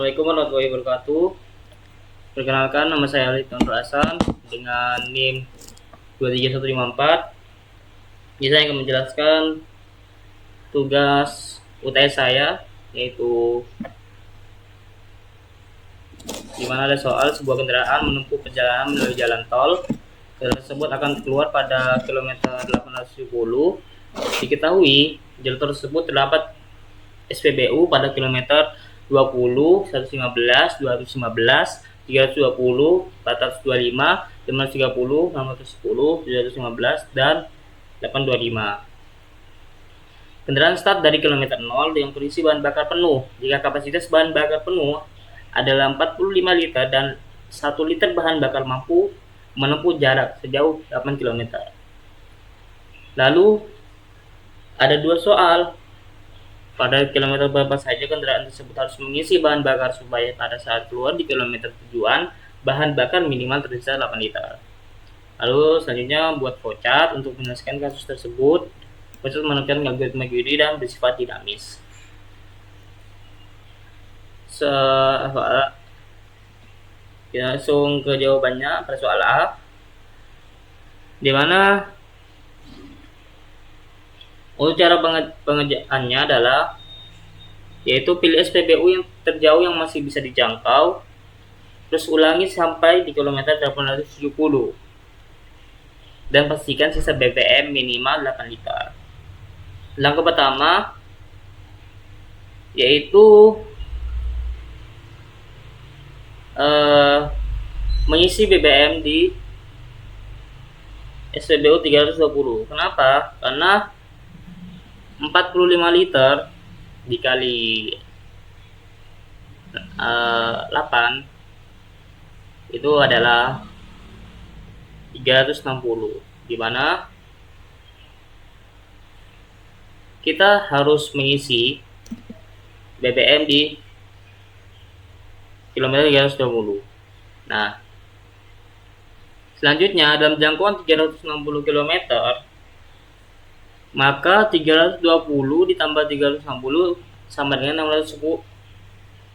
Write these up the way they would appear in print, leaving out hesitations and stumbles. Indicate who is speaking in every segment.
Speaker 1: Assalamualaikum warahmatullahi wabarakatuh. Perkenalkan, nama saya Alif Nur Hasan dengan NIM 23154. Jadi saya akan menjelaskan tugas UTS saya, yaitu di mana ada soal sebuah kendaraan menempuh perjalanan melalui jalan tol. Kendaraan tersebut akan keluar pada kilometer 870. Diketahui jalur tersebut terdapat SPBU pada kilometer 20, 115, 215, 320, 425, 530, 610, 715, dan 825. Kendaraan start dari kilometer 0 dengan kondisi bahan bakar penuh. Jika kapasitas bahan bakar penuh adalah 45 liter dan 1 liter bahan bakar mampu menempuh jarak sejauh 8 km. Lalu ada dua soal. Pada kilometer berapa saja kendaraan tersebut harus mengisi bahan bakar supaya pada saat keluar di kilometer tujuan bahan bakar minimal tersisa 8 liter. Lalu selanjutnya buat flowchart untuk menyelesaikan kasus tersebut. Flowchart menunjukkan algoritma Curie dan bersifat dinamis. Kita langsung ke jawabannya pada soal A, di mana untuk cara pengerjaannya adalah yaitu pilih SPBU yang terjauh yang masih bisa dijangkau, terus ulangi sampai di kilometer 870 dan pastikan sisa BBM minimal 8 liter. Langkah pertama yaitu mengisi BBM di SPBU 320. Kenapa? Karena 45 liter dikali 8 itu adalah 360, di mana kita harus mengisi BBM di kilometer 320. Nah, selanjutnya dalam jangkauan 360 km, maka 320 ditambah 360 sama dengan 610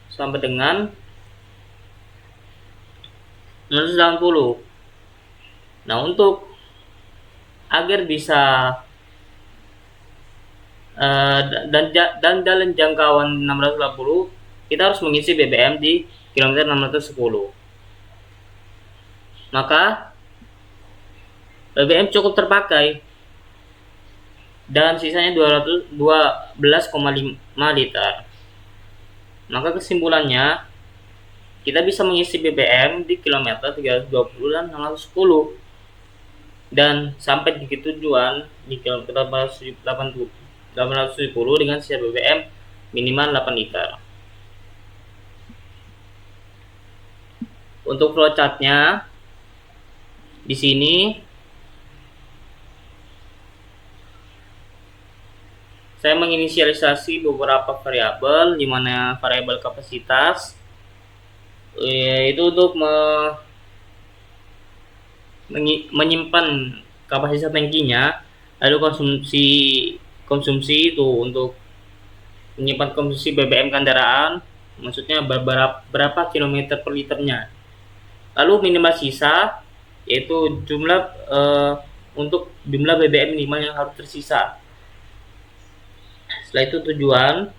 Speaker 1: sama dengan 680. Nah, untuk agar bisa dan dalam jangkauan 680 kita harus mengisi BBM di kilometer 610. Maka BBM cukup terpakai dan sisanya 212,5 liter. Maka kesimpulannya kita bisa mengisi BBM di kilometer 320 dan 610 dan sampai di tujuan di kilometer 870 dengan sisa BBM minimal 8 liter. Untuk flowchartnya di sini saya menginisialisasi beberapa variabel, di mana variabel kapasitas itu untuk menyimpan kapasitas tangkinya, lalu konsumsi itu untuk menyimpan konsumsi BBM kendaraan, maksudnya berapa kilometer per liternya. Lalu minimal sisa yaitu jumlah untuk jumlah BBM minimal yang harus tersisa. Setelah itu tujuan,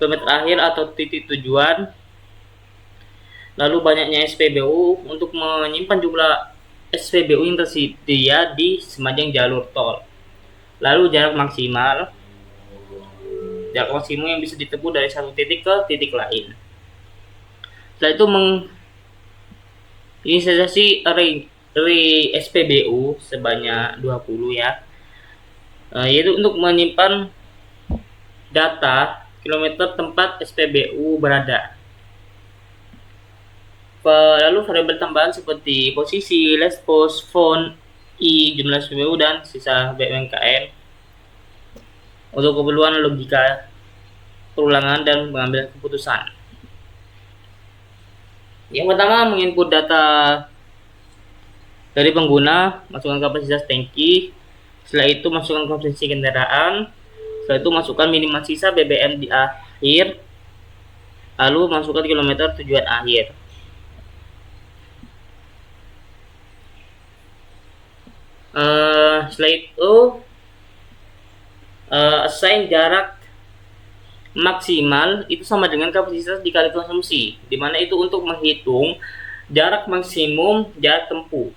Speaker 1: kilometer akhir atau titik tujuan, lalu banyaknya SPBU untuk menyimpan jumlah SPBU yang tersedia di sepanjang jalur tol. Lalu jarak maksimum yang bisa ditempuh dari satu titik ke titik lain. Setelah itu menginisialisasi array SPBU sebanyak 20 ya, yaitu untuk menyimpan data kilometer tempat SPBU berada. Lalu variabel tambahan seperti posisi, last post, font, jumlah SPBU dan sisa BMKM untuk keperluan logika perulangan dan pengambilan keputusan. Yang pertama, menginput data dari pengguna, masukkan kapasitas tangki, setelah itu masukkan konsumsi kendaraan, setelah itu masukkan minimal sisa BBM di akhir, lalu masuk ke kilometer tujuan akhir. Setelah itu assign jarak maksimal itu sama dengan kapasitas dikali konsumsi, dimana itu untuk menghitung jarak maksimum jarak tempuh.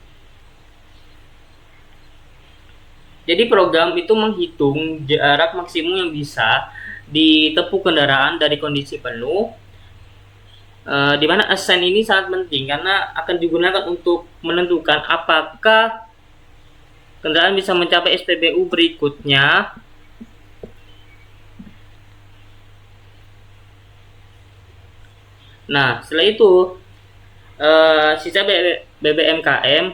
Speaker 1: Jadi program itu menghitung jarak maksimum yang bisa ditempuh kendaraan dari kondisi penuh, dimana assign ini sangat penting karena akan digunakan untuk menentukan apakah kendaraan bisa mencapai SPBU berikutnya Nah, setelah itu sisa BBM KM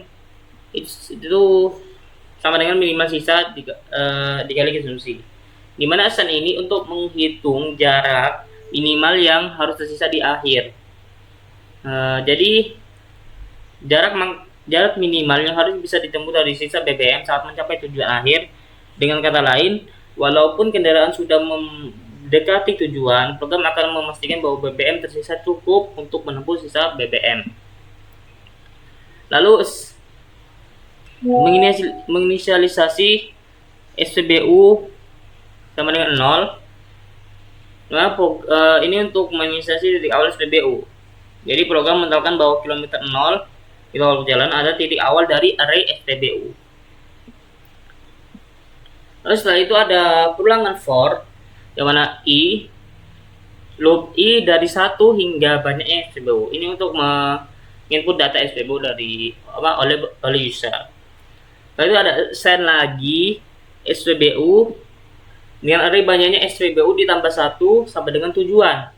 Speaker 1: itu sama dengan minimal sisa dikali konsumsi. Dimana assign ini untuk menghitung jarak minimal yang harus tersisa di akhir. Jadi jarak minimal yang harus bisa ditempuh dari sisa BBM saat mencapai tujuan akhir. Dengan kata lain, walaupun kendaraan sudah mendekati tujuan, program akan memastikan bahwa BBM tersisa cukup untuk menempuh sisa BBM. Lalu menginisialisasi SPBU sama dengan 0. Nah, ini untuk menginisialisasi titik awal SPBU. Jadi program menetapkan bahwa kilometer 0 di awal jalan ada titik awal dari array SPBU. Lalu setelah itu ada perulangan for, yang mana loop i dari 1 hingga banyaknya SPBU. Ini untuk menginput data SPBU dari oleh user. Lalu ada send lagi SPBU dengan array banyaknya SPBU ditambah 1 sampai dengan tujuan.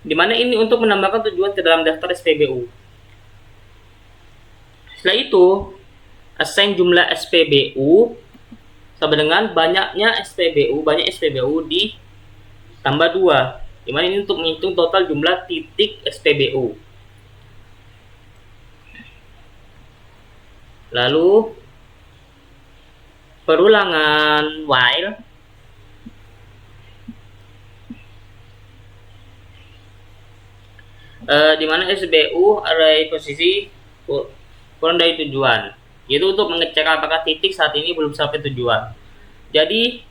Speaker 1: Dimana ini untuk menambahkan tujuan ke dalam daftar SPBU. Setelah itu, assign jumlah SPBU sama dengan banyaknya SPBU, banyak SPBU ditambah 2. Dimana ini untuk menghitung total jumlah titik SPBU. Lalu perulangan while dimana SPBU array posisi kurang dari tujuan, yaitu untuk mengecek apakah titik saat ini belum sampai tujuan. Jadi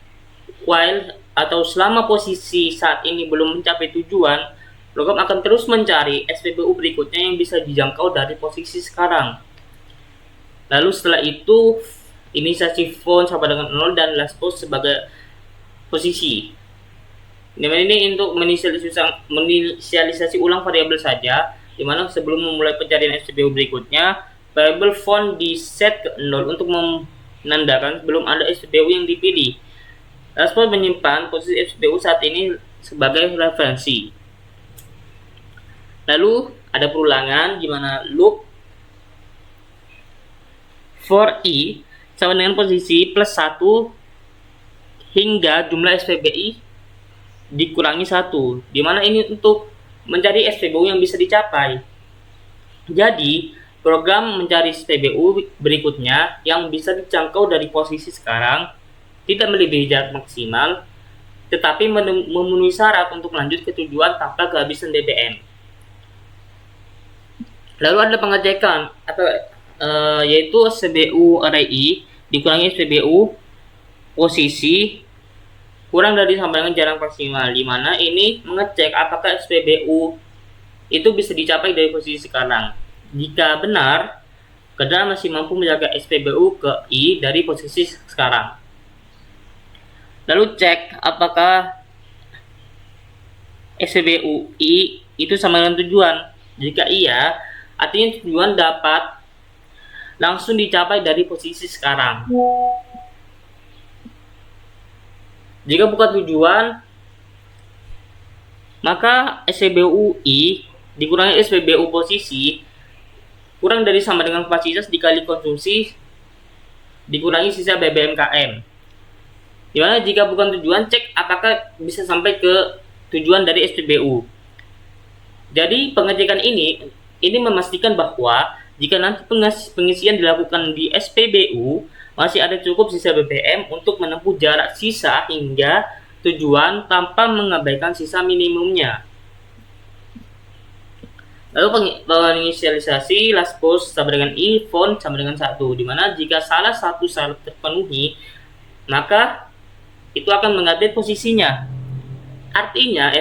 Speaker 1: while atau selama posisi saat ini belum mencapai tujuan, program akan terus mencari SPBU berikutnya yang bisa dijangkau dari posisi sekarang. Lalu setelah itu inisiasi phone sama dengan 0 dan last post sebagai posisi. Ini untuk menginisialisasi ulang variabel saja, dimana sebelum memulai pencarian SPBU berikutnya, variabel phone di set ke 0 untuk menandakan belum ada SPBU yang dipilih. Respon menyimpan posisi SPBU saat ini sebagai referensi. Lalu ada perulangan di mana loop for i sama dengan posisi plus 1 hingga jumlah SPBI dikurangi 1, dimana ini untuk mencari SPBU yang bisa dicapai. Jadi program mencari SPBU berikutnya yang bisa dijangkau dari posisi sekarang, tidak melebihi jarak maksimal, tetapi memenuhi syarat untuk lanjut ke tujuan tanpa kehabisan BBM. Lalu ada pengecekan atau yaitu SPBU array i dikurangi SPBU posisi kurang dari sama dengan jarak maksimal, di mana ini mengecek apakah SPBU itu bisa dicapai dari posisi sekarang. Jika benar, kendaraan masih mampu menjaga SPBU ke i dari posisi sekarang. Lalu cek apakah SPBU i itu sama dengan tujuan. Jika iya, artinya tujuan dapat langsung dicapai dari posisi sekarang. Jika bukan tujuan, maka SPBU i dikurangi SPBU posisi kurang dari sama dengan kapasitas dikali konsumsi dikurangi sisa BBM KM. Dimana jika bukan tujuan, cek apakah bisa sampai ke tujuan dari SPBU. Jadi pengecekan ini memastikan bahwa jika nanti pengisian dilakukan di SPBU, masih ada cukup sisa BBM untuk menempuh jarak sisa hingga tujuan tanpa mengabaikan sisa minimumnya. Lalu penginisialisasi last post sama dengan i, font sama dengan 1, dimana jika salah satu syarat terpenuhi, maka itu akan mengupdate posisinya. Artinya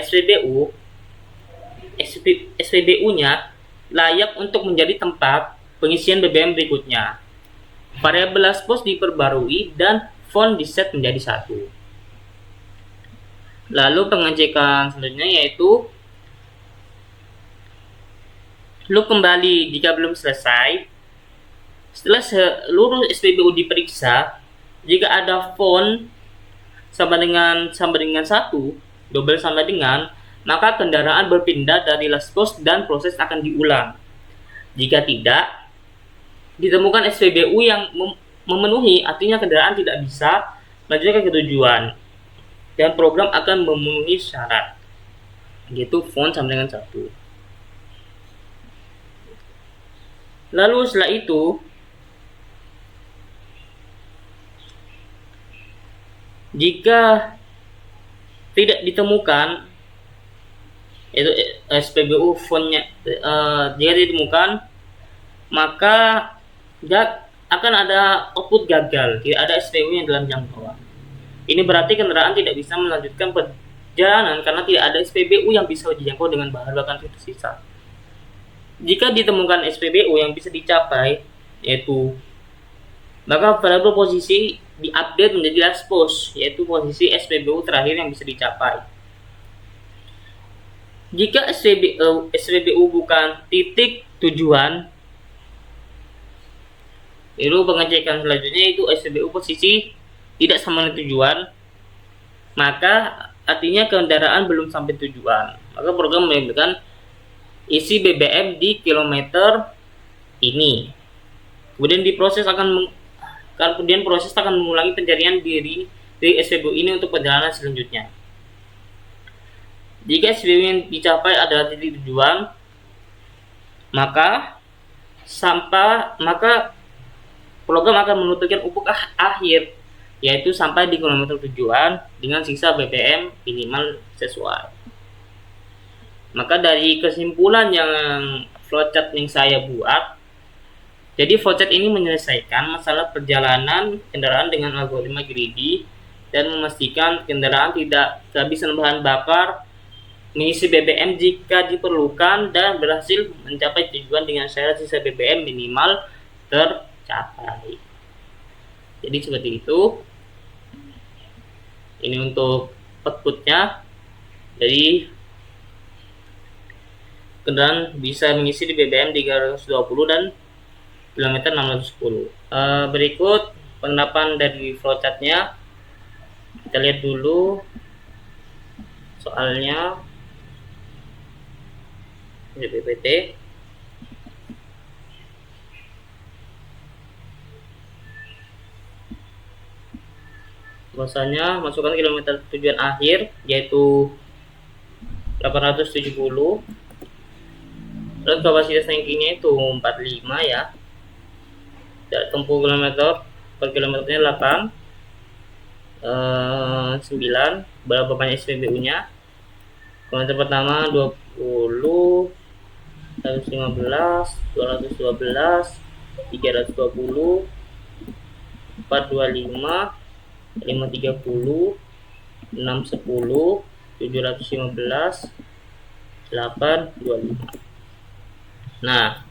Speaker 1: SPBU-nya layak untuk menjadi tempat pengisian BBM berikutnya. Variabel last post diperbarui dan font diset menjadi 1. Lalu pengecekan selanjutnya yaitu loop kembali jika belum selesai. Setelah seluruh SPBU diperiksa, jika ada font sama dengan 1, double sama dengan, maka kendaraan berpindah dari last post dan proses akan diulang. Jika tidak ditemukan SPBU yang memenuhi, artinya kendaraan tidak bisa melanjutkan ke tujuan dan program akan memenuhi syarat, yaitu font sama dengan 1. Lalu setelah itu, jika tidak ditemukan itu SPBU fontnya, jika ditemukan, maka akan ada output gagal, tidak ada SPBU yang dalam jangkauan. Ini berarti kendaraan tidak bisa melanjutkan perjalanan karena tidak ada SPBU yang bisa dijangkau dengan bahan bakar tersisa. Jika ditemukan SPBU yang bisa dicapai, yaitu maka variabel posisi diupdate menjadi last post, yaitu posisi SPBU terakhir yang bisa dicapai. Jika SPBU bukan titik tujuan, lalu pengecekan selanjutnya itu SPBU posisi tidak sama dengan tujuan, maka artinya kendaraan belum sampai tujuan. Maka program menambahkan isi BBM di kilometer ini. Kemudian proses akan mengulangi pencarian diri dari SPBU ini untuk perjalanan selanjutnya. Jika SPBU yang dicapai adalah titik tujuan, maka program akan menuturkan UPUK akhir, yaitu sampai di kilometer tujuan dengan sisa BBM minimal sesuai. Maka dari kesimpulan yang flowchart yang saya buat, jadi flowchart ini menyelesaikan masalah perjalanan kendaraan dengan algoritma greedy dan memastikan kendaraan tidak kehabisan bahan bakar, mengisi BBM jika diperlukan, dan berhasil mencapai tujuan dengan syarat sisa BBM minimal tercapai. Jadi seperti itu. Ini untuk outputnya. Jadi kendaraan bisa mengisi di BBM 320 dan kilometer 610. Berikut penerapan dari flowchartnya. Kita lihat dulu soalnya. Ini PPT. Bahwasanya masukkan kilometer tujuan akhir yaitu 870. Lalu kapasitas tankingnya itu 45 ya. Jarak tempuh per kilometernya 8. 9. Berapa banyak SPBU nya? Kilometer pertama 20, 115, 212, 320, 425, 530, 610, 715, 825. Nah,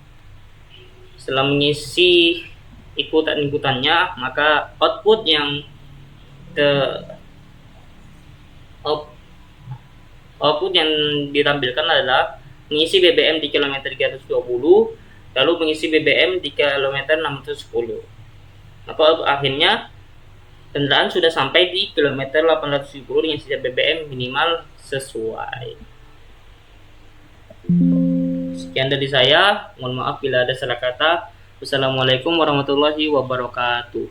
Speaker 1: setelah mengisi ikutannya, maka output yang ditampilkan adalah mengisi BBM di kilometer 320, lalu mengisi BBM di kilometer 610. Maka akhirnya kendaraan sudah sampai di kilometer 870 dengan sisa BBM minimal sesuai. Sekian dari saya, mohon maaf bila ada salah kata. Wassalamualaikum warahmatullahi wabarakatuh.